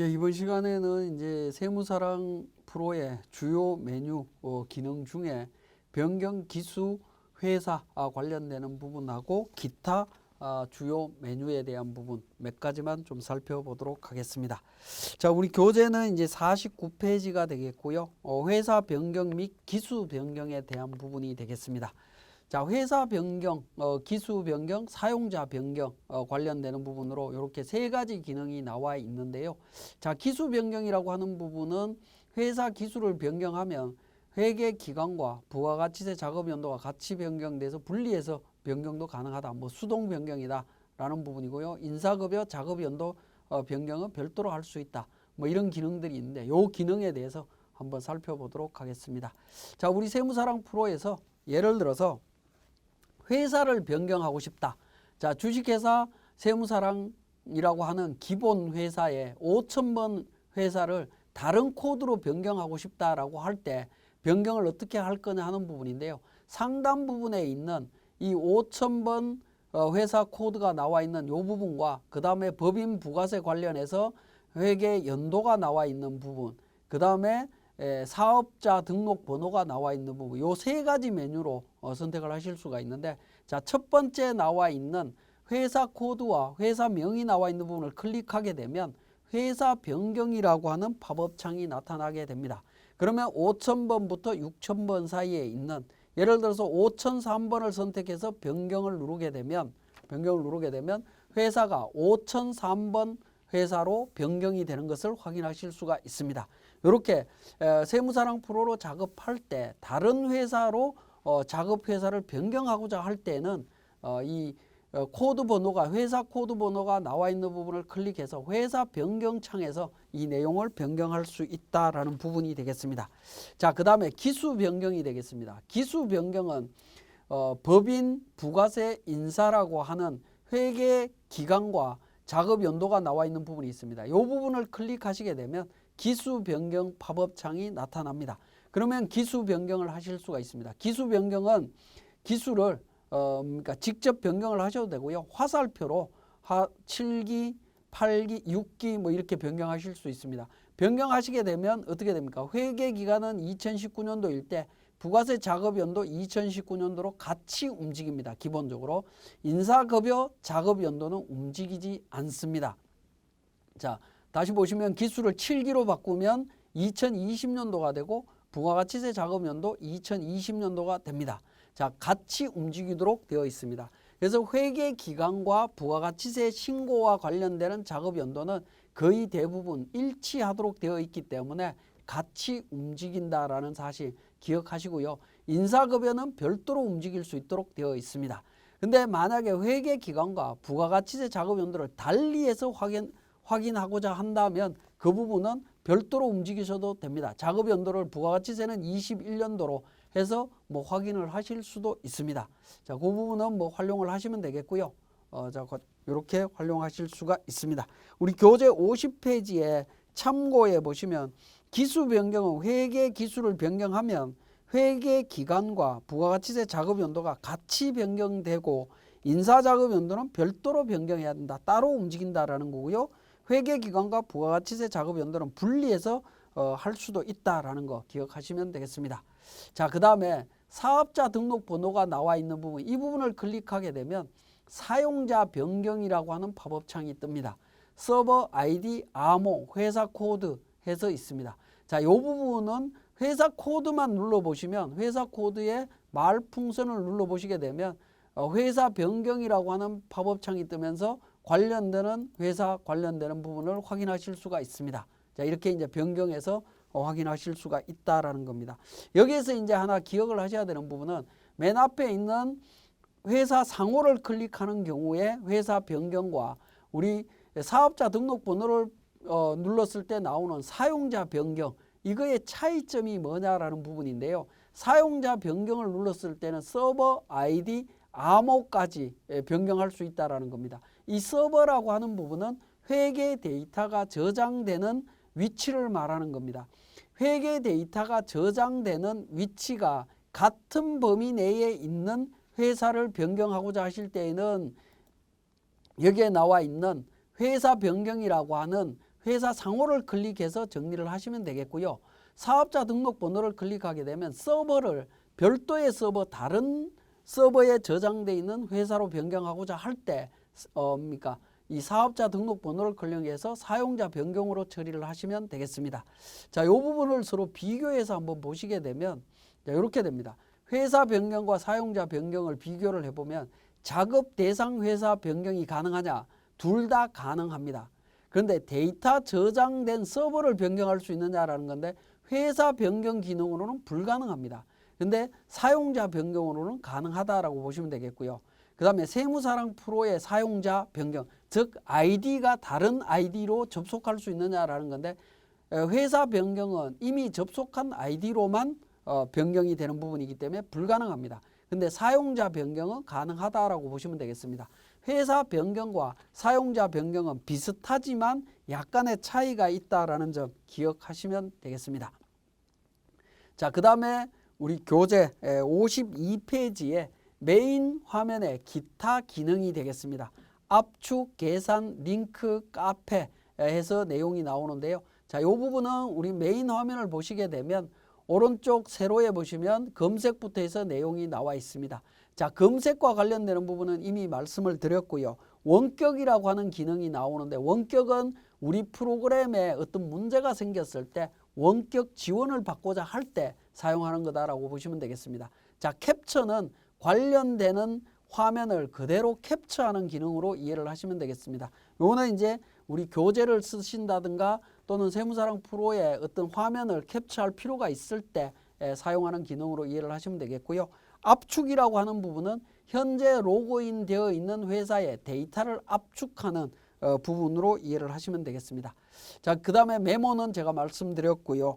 예, 이번 시간에는 이제 세무사랑 프로의 주요 메뉴 기능 중에 변경 기수 회사 관련되는 부분하고 기타 주요 메뉴에 대한 부분 몇 가지만 좀 살펴보도록 하겠습니다. 자, 우리 교재는 이제 49페이지가 되겠고요. 회사 변경 및 기수 변경에 대한 부분이 되겠습니다. 자, 회사 변경, 기수 변경, 사용자 변경 관련되는 부분으로 이렇게 세 가지 기능이 나와 있는데요. 자, 기수 변경이라고 하는 부분은 회사 기수를 변경하면 회계 기간과 부가가치세 작업 연도가 같이 변경돼서 분리해서 변경도 가능하다. 뭐 수동 변경이다 라는 부분이고요. 인사급여 작업 연도 변경은 별도로 할 수 있다. 뭐 이런 기능들이 있는데 이 기능에 대해서 한번 살펴보도록 하겠습니다. 자, 우리 세무사랑 프로에서 예를 들어서 회사를 변경하고 싶다. 자, 주식회사 세무사랑이라고 하는 기본 회사에 5,000번 회사를 다른 코드로 변경하고 싶다라고 할 때 변경을 어떻게 할 거냐 하는 부분인데요. 상단 부분에 있는 이 5,000번 회사 코드가 나와 있는 이 부분과 그 다음에 법인 부가세 관련해서 회계 연도가 나와 있는 부분, 그 다음에 사업자 등록 번호가 나와 있는 부분, 요 세 가지 메뉴로 선택을 하실 수가 있는데, 자, 첫 번째 나와 있는 회사 코드와 회사 명이 나와 있는 부분을 클릭하게 되면 회사 변경이라고 하는 팝업 창이 나타나게 됩니다. 그러면 5,000번부터 6,000번 사이에 있는, 예를 들어서 5,003번을 선택해서 변경을 누르게 되면 회사가 5,003번 회사로 변경이 되는 것을 확인하실 수가 있습니다. 이렇게 세무사랑 프로로 작업할 때 다른 회사로 작업 회사를 변경하고자 할 때는 이 코드 번호가, 회사 코드 번호가 나와 있는 부분을 클릭해서 회사 변경 창에서 이 내용을 변경할 수 있다라는 부분이 되겠습니다. 자, 그 다음에 기수 변경이 되겠습니다. 기수 변경은 법인 부가세 인사라고 하는 회계 기간과 작업 연도가 나와 있는 부분이 있습니다. 이 부분을 클릭하시게 되면 기수 변경 팝업 창이 나타납니다. 그러면 기수 변경을 하실 수가 있습니다. 기수 변경은 기수를 그러니까 직접 변경을 하셔도 되고요. 화살표로 7기, 8기, 6기 뭐 이렇게 변경하실 수 있습니다. 변경하시게 되면 어떻게 됩니까? 회계 기간은 2019년도일 때 부가세 작업연도 2019년도로 같이 움직입니다. 기본적으로. 인사급여 작업연도는 움직이지 않습니다. 자, 다시 보시면 기수를 7기로 바꾸면 2020년도가 되고 부가가치세 작업연도 2020년도가 됩니다. 자, 같이 움직이도록 되어 있습니다. 그래서 회계기간과 부가가치세 신고와 관련되는 작업연도는 거의 대부분 일치하도록 되어 있기 때문에 같이 움직인다라는 사실 기억하시고요. 인사급여는 별도로 움직일 수 있도록 되어 있습니다. 근데 만약에 회계기간과 부가가치세 작업연도를 달리해서 확인하고자 한다면 그 부분은 별도로 움직이셔도 됩니다. 작업연도를 부가가치세는 21년도로 해서 뭐 확인을 하실 수도 있습니다. 자, 그 부분은 뭐 활용을 하시면 되겠고요. 자, 이렇게 활용하실 수가 있습니다. 우리 교재 50페이지에 참고해 보시면 기수 변경은 회계 기수를 변경하면 회계 기간과 부가가치세 작업 연도가 같이 변경되고 인사 작업 연도는 별도로 변경해야 된다. 따로 움직인다라는 거고요. 회계 기간과 부가가치세 작업 연도는 분리해서 할 수도 있다라는 거 기억하시면 되겠습니다. 자, 그 다음에 사업자 등록 번호가 나와 있는 부분, 이 부분을 클릭하게 되면 사용자 변경이라고 하는 팝업 창이 뜹니다. 서버 아이디, 암호, 회사 코드 해서 있습니다. 자, 이 부분은 회사 코드만 눌러보시면 회사 코드의 말풍선을 눌러보시게 되면 회사 변경이라고 하는 팝업 창이 뜨면서 관련되는 회사 관련되는 부분을 확인하실 수가 있습니다. 자, 이렇게 이제 변경해서 확인하실 수가 있다라는 겁니다. 여기에서 이제 하나 기억을 하셔야 되는 부분은 맨 앞에 있는 회사 상호를 클릭하는 경우에 회사 변경과 우리 사업자 등록번호를 눌렀을 때 나오는 사용자 변경, 이거의 차이점이 뭐냐라는 부분인데요. 사용자 변경을 눌렀을 때는 서버 아이디, 암호까지 변경할 수 있다라는 겁니다. 이 서버라고 하는 부분은 회계 데이터가 저장되는 위치를 말하는 겁니다. 회계 데이터가 저장되는 위치가 같은 범위 내에 있는 회사를 변경하고자 하실 때에는 여기에 나와 있는 회사 변경이라고 하는 회사 상호를 클릭해서 정리를 하시면 되겠고요. 사업자 등록번호를 클릭하게 되면 서버를 별도의 서버, 다른 서버에 저장되어 있는 회사로 변경하고자 할 때 이 사업자 등록번호를 클릭해서 사용자 변경으로 처리를 하시면 되겠습니다. 자, 이 부분을 서로 비교해서 한번 보시게 되면 이렇게 됩니다. 회사 변경과 사용자 변경을 비교를 해보면 작업 대상 회사 변경이 가능하냐? 둘 다 가능합니다. 그런데 데이터 저장된 서버를 변경할 수 있느냐라는 건데 회사 변경 기능으로는 불가능합니다. 근데 사용자 변경으로는 가능하다라고 보시면 되겠고요. 그 다음에 세무사랑 프로의 사용자 변경, 즉 아이디가 다른 아이디로 접속할 수 있느냐라는 건데 회사 변경은 이미 접속한 아이디로만 변경이 되는 부분이기 때문에 불가능합니다. 근데 사용자 변경은 가능하다라고 보시면 되겠습니다. 회사 변경과 사용자 변경은 비슷하지만 약간의 차이가 있다라는 점 기억하시면 되겠습니다. 자, 그 다음에 우리 교재 52페이지에 메인 화면에 기타 기능이 되겠습니다. 압축, 계산, 링크, 카페 해서 내용이 나오는데요. 자, 이 부분은 우리 메인 화면을 보시게 되면 오른쪽 세로에 보시면 검색부터 해서 내용이 나와 있습니다. 자, 검색과 관련되는 부분은 이미 말씀을 드렸고요. 원격이라고 하는 기능이 나오는데 원격은 우리 프로그램에 어떤 문제가 생겼을 때 원격 지원을 받고자 할 때 사용하는 거다라고 보시면 되겠습니다. 자, 캡처는 관련되는 화면을 그대로 캡처하는 기능으로 이해를 하시면 되겠습니다. 요거는 이제 우리 교재를 쓰신다든가 또는 세무사랑 프로의 어떤 화면을 캡처할 필요가 있을 때 사용하는 기능으로 이해를 하시면 되겠고요. 압축이라고 하는 부분은 현재 로그인 되어 있는 회사의 데이터를 압축하는 부분으로 이해를 하시면 되겠습니다. 자, 그 다음에 메모는 제가 말씀드렸고요.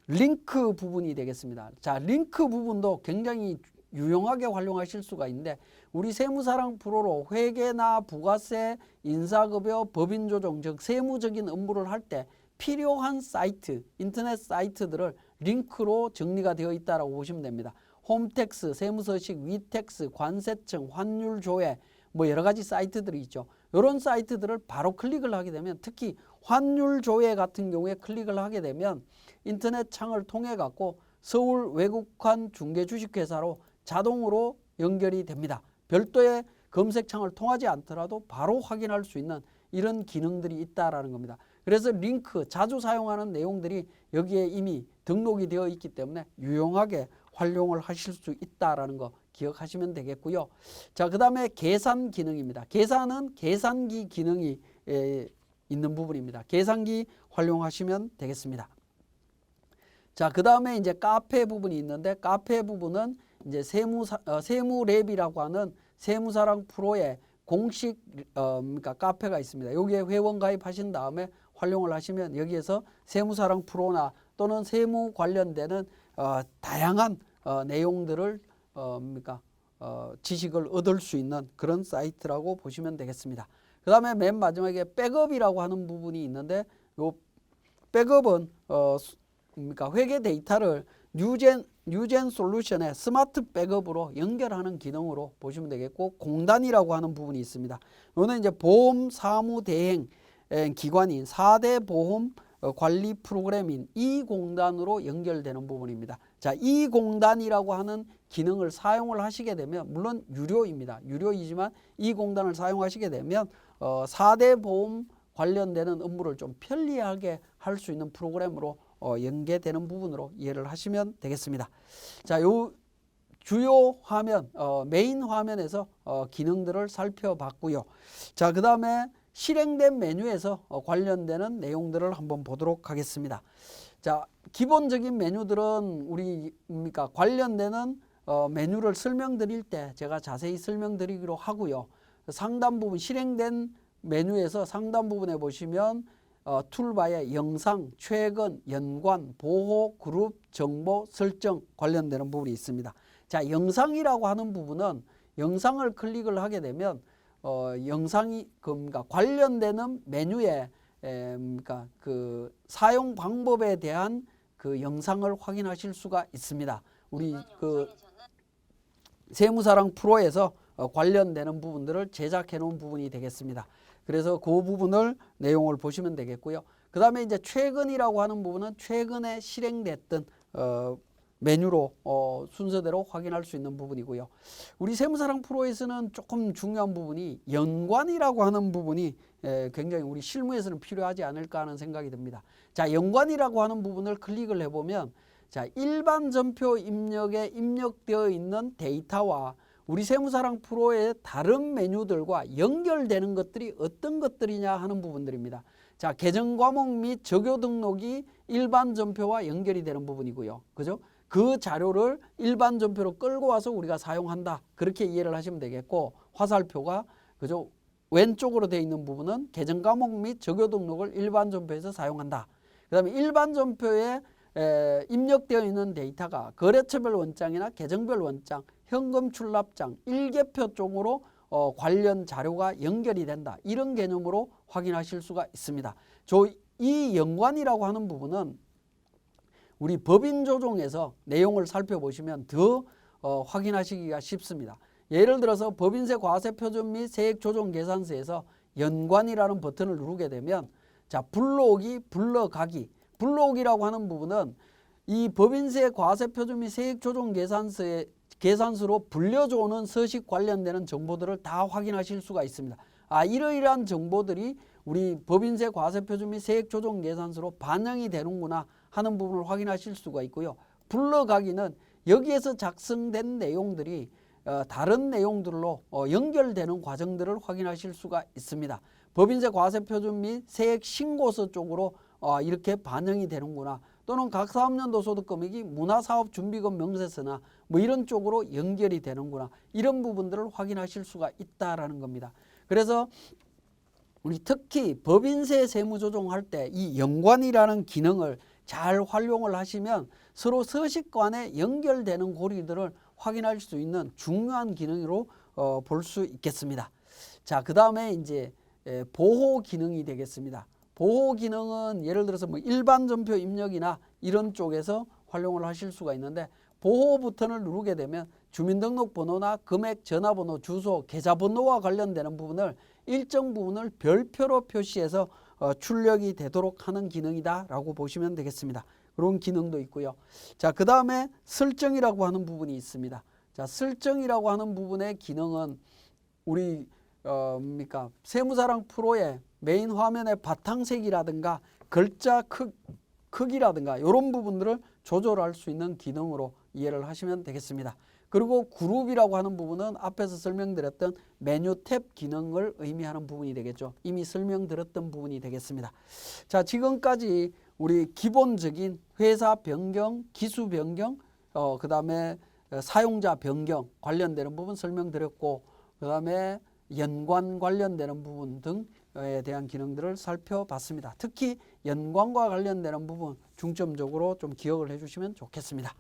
링크 부분이 되겠습니다. 자, 링크 부분도 굉장히 유용하게 활용하실 수가 있는데 우리 세무사랑 프로로 회계나 부가세, 인사급여, 법인조정 즉 세무적인 업무를 할 때 필요한 사이트, 인터넷 사이트들을 링크로 정리가 되어 있다고 보시면 됩니다. 홈택스, 세무서식, 위택스, 관세청, 환율조회 뭐 여러 가지 사이트들이 있죠. 이런 사이트들을 바로 클릭을 하게 되면 특히 환율조회 같은 경우에 클릭을 하게 되면 인터넷 창을 통해 갖고 서울 외국환 중개주식회사로 자동으로 연결이 됩니다. 별도의 검색창을 통하지 않더라도 바로 확인할 수 있는 이런 기능들이 있다라는 겁니다. 그래서 링크 자주 사용하는 내용들이 여기에 이미 등록이 되어 있기 때문에 유용하게 활용을 하실 수 있다라는 거 기억하시면 되겠고요. 자, 그 다음에 계산 기능입니다. 계산은 계산기 기능이 있는 부분입니다. 계산기 활용하시면 되겠습니다. 자, 그 다음에 이제 카페 부분이 있는데 카페 부분은 이제 세무랩이라고 하는 세무사랑 프로의 공식 그러니까 카페가 있습니다. 여기에 회원 가입하신 다음에 활용을 하시면 여기에서 세무사랑 프로나 또는 세무 관련되는 다양한 내용들을 지식을 얻을 수 있는 그런 사이트라고 보시면 되겠습니다. 그 다음에 맨 마지막에 백업이라고 하는 부분이 있는데 요 백업은 회계 데이터를 뉴젠 솔루션의 스마트 백업으로 연결하는 기능으로 보시면 되겠고 공단이라고 하는 부분이 있습니다. 이거는 이제 보험 사무 대행 기관인 4대 보험 관리 프로그램인 이 공단으로 연결되는 부분입니다. 자, 이 공단이라고 하는 기능을 사용을 하시게 되면 물론 유료입니다. 유료이지만 이 공단을 사용하시게 되면 4대 보험 관련되는 업무를 좀 편리하게 할 수 있는 프로그램으로 연계되는 부분으로 이해를 하시면 되겠습니다. 자, 요 주요 화면, 메인 화면에서 기능들을 살펴봤고요. 자, 그 다음에 실행된 메뉴에서 관련되는 내용들을 한번 보도록 하겠습니다. 자, 기본적인 메뉴들은 우리 관련되는 메뉴를 설명드릴 때 제가 자세히 설명드리기로 하고요. 상단 부분 실행된 메뉴에서 상단 부분에 보시면 툴바에 영상, 최근, 연관, 보호, 그룹, 정보, 설정 관련되는 부분이 있습니다. 자, 영상이라고 하는 부분은 영상을 클릭을 하게 되면 영상이 관련되는 메뉴에 그 사용 방법에 대한 그 영상을 확인하실 수가 있습니다. 우리 그 세무사랑 프로에서 관련되는 부분들을 제작해 놓은 부분이 되겠습니다. 그래서 그 부분을 내용을 보시면 되겠고요. 그 그 다음에 이제 최근이라고 하는 부분은 최근에 실행됐던 메뉴로 순서대로 확인할 수 있는 부분이고요. 우리 세무사랑 프로에서는 조금 중요한 부분이 연관이라고 하는 부분이 굉장히 우리 실무에서는 필요하지 않을까 하는 생각이 듭니다. 자, 연관이라고 하는 부분을 클릭을 해보면 자, 일반 전표 입력에 입력되어 있는 데이터와 우리 세무사랑 프로의 다른 메뉴들과 연결되는 것들이 어떤 것들이냐 하는 부분들입니다. 자, 계정 과목 및 적요 등록이 일반 전표와 연결이 되는 부분이고요. 그죠? 그 자료를 일반 전표로 끌고 와서 우리가 사용한다. 그렇게 이해를 하시면 되겠고, 화살표가 그죠? 왼쪽으로 되어 있는 부분은 계정 과목 및 적요 등록을 일반 전표에서 사용한다. 그 다음에 일반 전표에 입력되어 있는 데이터가 거래처별 원장이나 계정별 원장, 현금 출납장, 일개표 쪽으로 관련 자료가 연결이 된다. 이런 개념으로 확인하실 수가 있습니다. 이 연관이라고 하는 부분은 우리 법인 조정에서 내용을 살펴보시면 더 확인하시기가 쉽습니다. 예를 들어서 법인세 과세 표준 및 세액 조정 계산서에서 연관이라는 버튼을 누르게 되면 자, 불러오기, 불러가기. 불러오기라고 하는 부분은 이 법인세 과세 표준 및 세액 조정 계산서로 불려줘오는 서식 관련되는 정보들을 다 확인하실 수가 있습니다. 이러이러한 정보들이 우리 법인세 과세 표준 및 세액 조정 계산서로 반영이 되는구나 하는 부분을 확인하실 수가 있고요. 불러가기는 여기에서 작성된 내용들이 다른 내용들로 연결되는 과정들을 확인하실 수가 있습니다. 법인세 과세 표준 및 세액 신고서 쪽으로 이렇게 반영이 되는구나. 또는 각 사업연도 소득금액이 문화사업준비금 명세서나 뭐 이런 쪽으로 연결이 되는구나. 이런 부분들을 확인하실 수가 있다라는 겁니다. 그래서 우리 특히 법인세 세무조정할 때 이 연관이라는 기능을 잘 활용을 하시면 서로 서식 간에 연결되는 고리들을 확인할 수 있는 중요한 기능으로 볼 수 있겠습니다. 자, 그 다음에 이제 보호 기능이 되겠습니다. 보호 기능은 예를 들어서 뭐 일반 전표 입력이나 이런 쪽에서 활용을 하실 수가 있는데 보호 버튼을 누르게 되면 주민등록번호나 금액, 전화번호, 주소, 계좌번호와 관련되는 부분을 일정 부분을 별표로 표시해서 출력이 되도록 하는 기능이다라고 보시면 되겠습니다. 그런 기능도 있고요. 자, 그 다음에 설정이라고 하는 부분이 있습니다. 자, 설정이라고 하는 부분의 기능은 우리 세무사랑 프로의 메인 화면의 바탕색이라든가 글자 크기라든가 이런 부분들을 조절할 수 있는 기능으로 이해를 하시면 되겠습니다. 그리고 그룹이라고 하는 부분은 앞에서 설명드렸던 메뉴 탭 기능을 의미하는 부분이 되겠죠. 이미 설명드렸던 부분이 되겠습니다. 자, 지금까지 우리 기본적인 회사 변경, 기수 변경, 그 다음에 사용자 변경 관련되는 부분 설명드렸고, 그 다음에 연관 관련되는 부분 등에 대한 기능들을 살펴봤습니다. 특히 연관과 관련되는 부분 중점적으로 좀 기억을 해주시면 좋겠습니다.